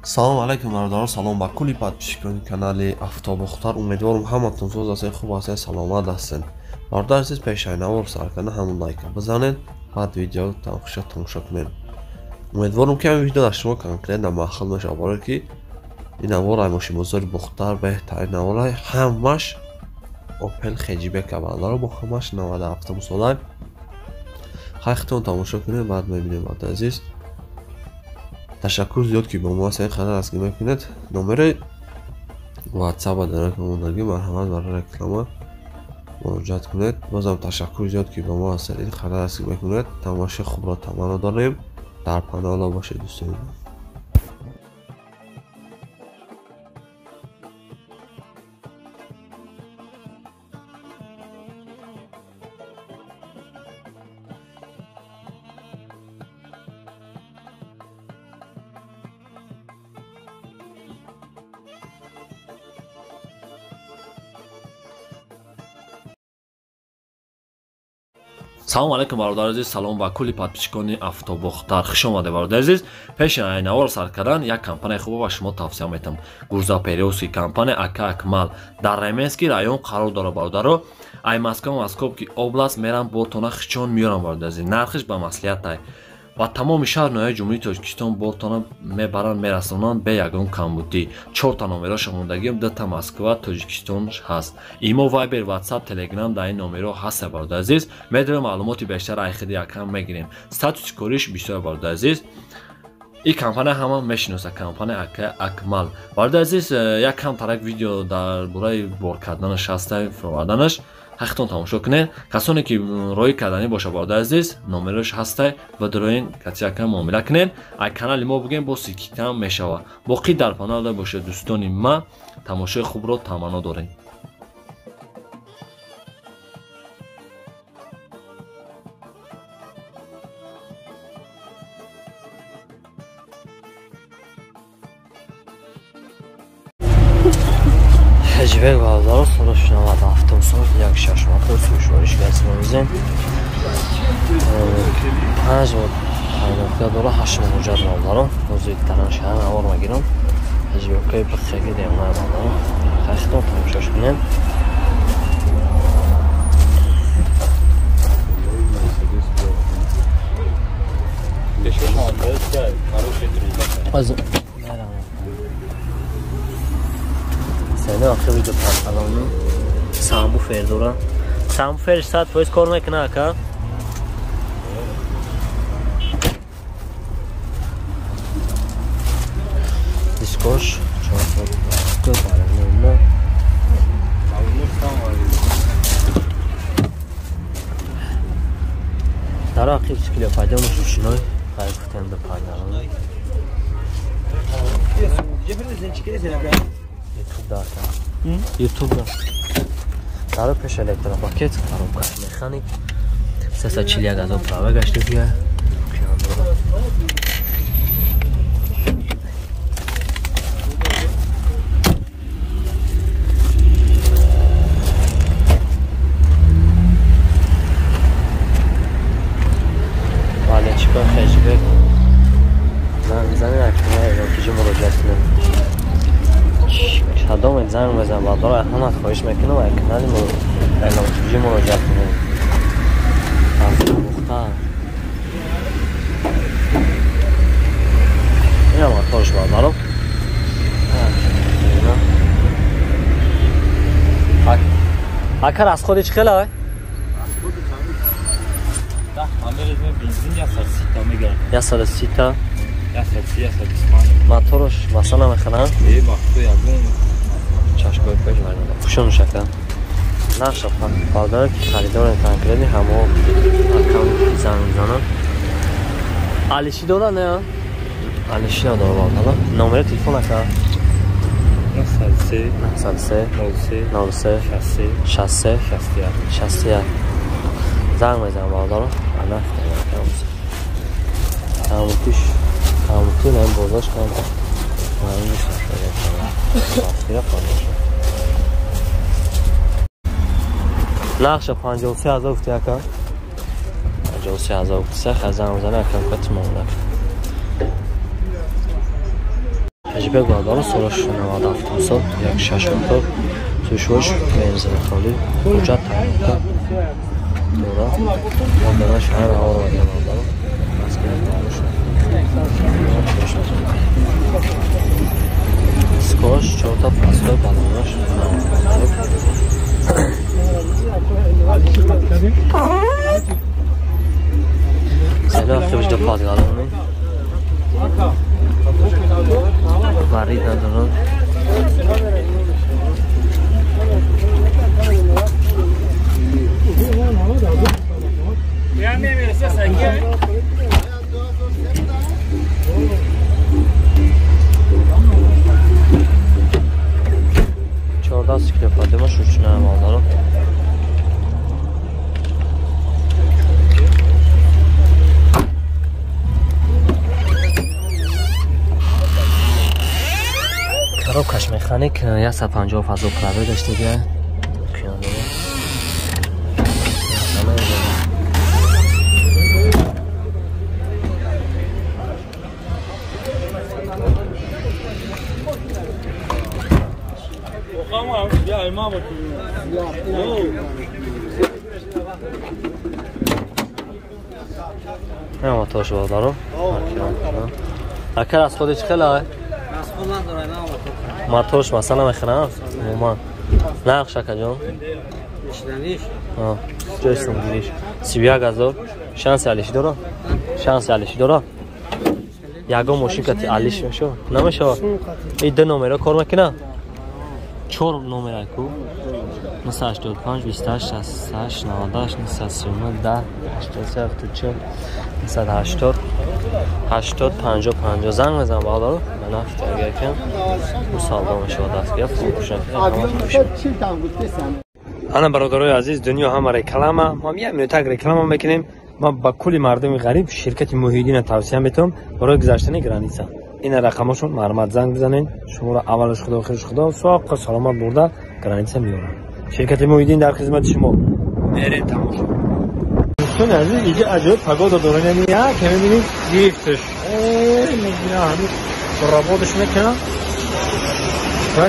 салом алайкум бародарон, салом ба кулли подписчикони канали Автобухтар. Умедворам ҳаматон соз ҳастед, хуб ҳастед, саломат ҳастед. Бародар азиз, пешаи навор сар карда ҳамон лайка бизанед, баъд видео тамошо кунед. Умедворам ки ҳамин видео дар шумо конкретно маъқул мешавад, барое ки ин навор мошинбозори Бухтар беҳтарин навор, ҳамаш Opel хеҷибек бародарон, бо ҳамаш 97 мусола. ҳақиқатон тамошо кунед, баъд мебинем бародар азиз. Ташаккур зиёд ки бо мо ҳастед, қадар аст ки мекунед. Номери WhatsApp доред мондаги, марҳамат барои реклама муроҷиат кунед. Бозам ташаккур зиёд ки бо мо ҳастед, қадар аст ки мекунед. Тамошои хубро таманно дорем. Дар паноҳ бошед дӯстони. салом алайкум бародар азиз, салом ба кулли подписчикони Автобухтар. Хуш омадед бародар азиз. Пеши ай навор сар кардан як компания хуб ба шумо тавсия метам. Грузоперевозки компания Ака Акмал дар Ременский район қарор дорад бародаро. Ай Москва-Московки област мерам бортона хичон миёрам бародар азиз. Нархиш ба маслиҳат ай. Ба тамоми шаҳр ноҳияи ҷумҳурии Тоҷикистон бортона мебаранд, мерасонанд бе ягон камбудӣ. 4 та номеро шумондагим, 2 та Москва, Тоҷикистон ҳаст. Имо, Viber, WhatsApp, Telegram дар ин номеро ҳаст бародар азиз. Медарем маълумоти бештар ай хиди якам мегирем. Статуси кориш бисёр бародар азиз. ин компания ҳама мешиноса, компания Ака Акмал. Бародар азиз, якам тарак видео дар бораи бор карданаш ҳаст, фроварданаш. ҳақиқатон тамошо кунед. Касоне ки роҳи кардани боша бародар азиз, номерош ҳастай ва дороин катиякам муомила кунед. Ай канали мо бугем бо сикитам мешава. Боқӣ дар паноҳ бошед дӯстони ма, тамошои хубро таманно дорем. Хеҷибек бародарон, соли 97 сол, 1.6 мотор сӯишвориш гасмонизем. 5 бор пайдофида дора, 8 муроҷиат бародарон. Ҳозир таран шаҳр навор мегирам. Хеҷибекои бихеги демай бародарон. ҳақиқатон тамошош кунем. Сени ахир видео парқалонум самбуфер дора. Самбуфериш 100% кор мекуна ака? Дискош 400 барамна. Дара ахир скило пайда мушиной, хайр гуфтем да пайда. YouTube даро пеш электропакет коробка механик 341 газо права гашти бия валечка хеҷбек зани акмай рокиҷи муроҷиат кунем. Шадом занг бизан бародарон, ҳамат хоҳиш мекунам ай канали электроҷи муроҷиат кунем. Автобухтар. ин моторш бародарон. Ака расходи чӣ хела? Да, амир бензин 130 та мегирад. 130 та. 130 Моторш масана механам? бахто ягон чашкои пеш бародар. Пушон шака. Наша бародар ки харидори конкретни ҳамо аккаунт занг мизанам. Алиши дора не? Алиши надора бародар. Номери телефон ака? 93 03 63 61. Занг мезанам бародар. Ана тамутиш тамути не бозаш кам. نقشه 53,000 گفتی اکا 53,000 گفتی سه خزم زنه اکم کتی مونده Həcbək bağdalı soruş navada avtomobil, yak 6 motor, sürüşveriş, benzin xali, ucat tayinlikdə. Doğru. Ondan şəhər ağır vadiyyə bağdalı. Maskələr bağlamış. Skoş, çorta, paskoy bağlamış. Səhlə axıbıcda padqalını. Varid ندارن. چهارده سیکل فاطمه شوشنه مالدارم. коробкаш механик 150 фазо пробег дاشته دیگه پیانو نه موتورش دارم اکر از خودش خیلی موتورش مثلا میخرم عموما نقش کجا میشنویش جایستون گیریش 31000 شانس علیش داره شانس علیش داره یگو ماشین کتی علیش میشه نمیشه این دو نمره کار میکنه 4 نمره کو مثلا 85 28 68 98 39 10 83 74 180 80 50 50 زنگ بزن بالا رو من نفت اگر کم مسالدام شد دست گرفت انا برادرای عزیز دنیا همه کلامه ما یک منوت رکلام میکنیم ما با کلی مردم غریب شرکت موحدین توصیه میتونم برای گذشتن گرانیسا این رقمشون معلومات زنگ بزنین شما را اولش خدا و خیرش خدا ساق سلامت برده گرانیسا میارن شرکت موحدین در خدمت شما برید تماشا دوستان عزیز اینجا عجب پگودا دوران میاد که میبینید گیفتش میگیره همین برابادش میکنه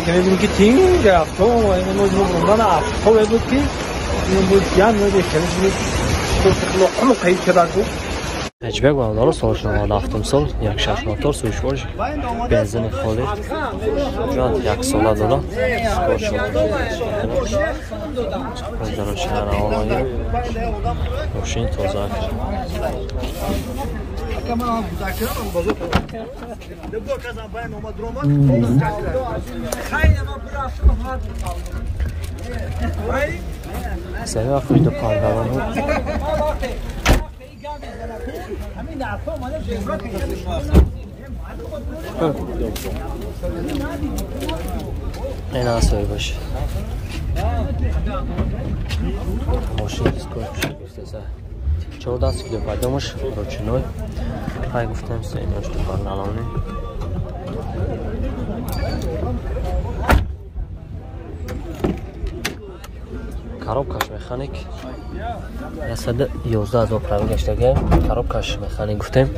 که میبینید که تینگ افتو این موضوع بردن افتو بود که این بود جان میده که میبینید خلق مقید کرده هچبک بالا سالش نماد avtomobil یک 6 موتور سوشورش بنزین خالی جان یک ساله داره سکوش بنزین شهر آمایی ماشین تازه سعی وقتی دو پارگالانو این آسوی باشه ماشین سکوش گفته 14 کیلو قدمش روچنوی های گفتم سیناش تو پارگالانه коробкаш механик 11000 пробег гаштаги коробкаш механик гуфтем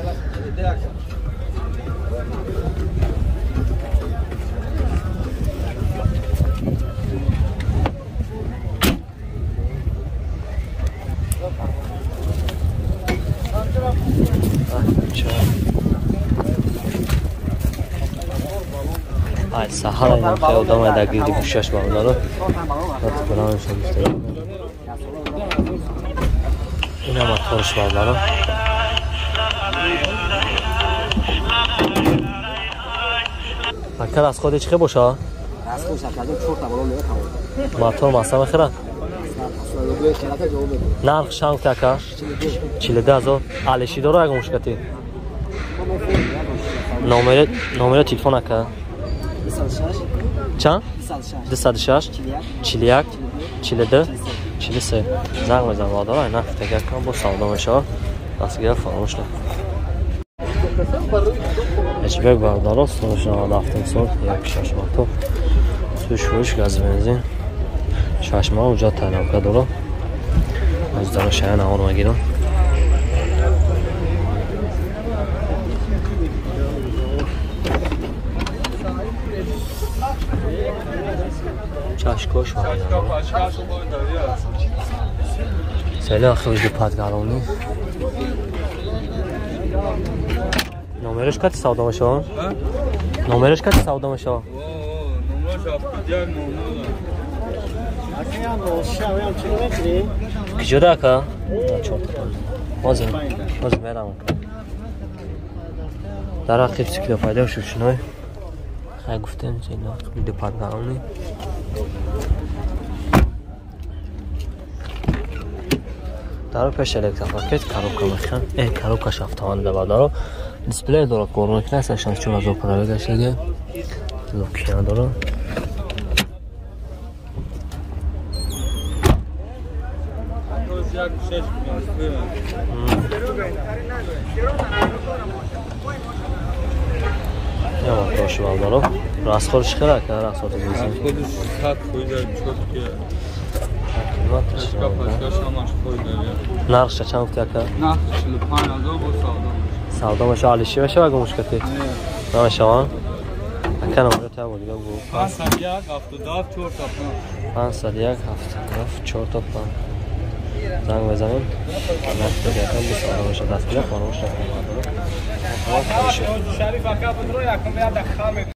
ай сахара ин хело дома да гирди гушаш бааларо отбарам шамсте ина моторш бааларо акар аз ходи чиқи боша از خوش کردم 4 تا بالا میخوام мотор маса мехира нарх шанг така 42000 алиши дора як мушкати номер телефон ака چند؟ 206 41 42 43 زنگ بزن وادار نه فکر کنم با سلامش ها دست گرفت فراموش نکن هچبک بردار سوش رفتیم سال یک 6 موتور سوش گاز بنزین 6 ماه اونجا تعلیم کرد داره از داره شهر نهار میگیرم چشکاش سیلی خیلی پادگالونی نمرش کتی سودا میشه؟ نمرش کتی سودا میشه؟ نمرش افتیار نمونه کجا داکا؟ بازم میرم در عقب سکیل پیدا شد شنوی خیلی گفتن سیلی خیلی پادگالونی دارو پیش الکتریک پاکت کاروبکا میخوان کاروبکا شافتمان داره دیسپلی داره کورونه که نسته شانس چون از اپرا گشته لوکیان داره یا مطرش بال داره راست خودش خیلی که راست خودش بیزیم خودش خط خویده چود که نرخش چند وقتی اکا؟ نرخش 45,000 با سودا میشه علیشی بشه بگو مشکتی نمیشه وان؟ اکا نماره تا بودی بگو 501 77 4 تا 501 77 4 تا 5 زنگ بزنیم نفت بگیرم بسیار باشه دست بیره خانوش نکنم شریف اکا بدرو یکم یاد خامه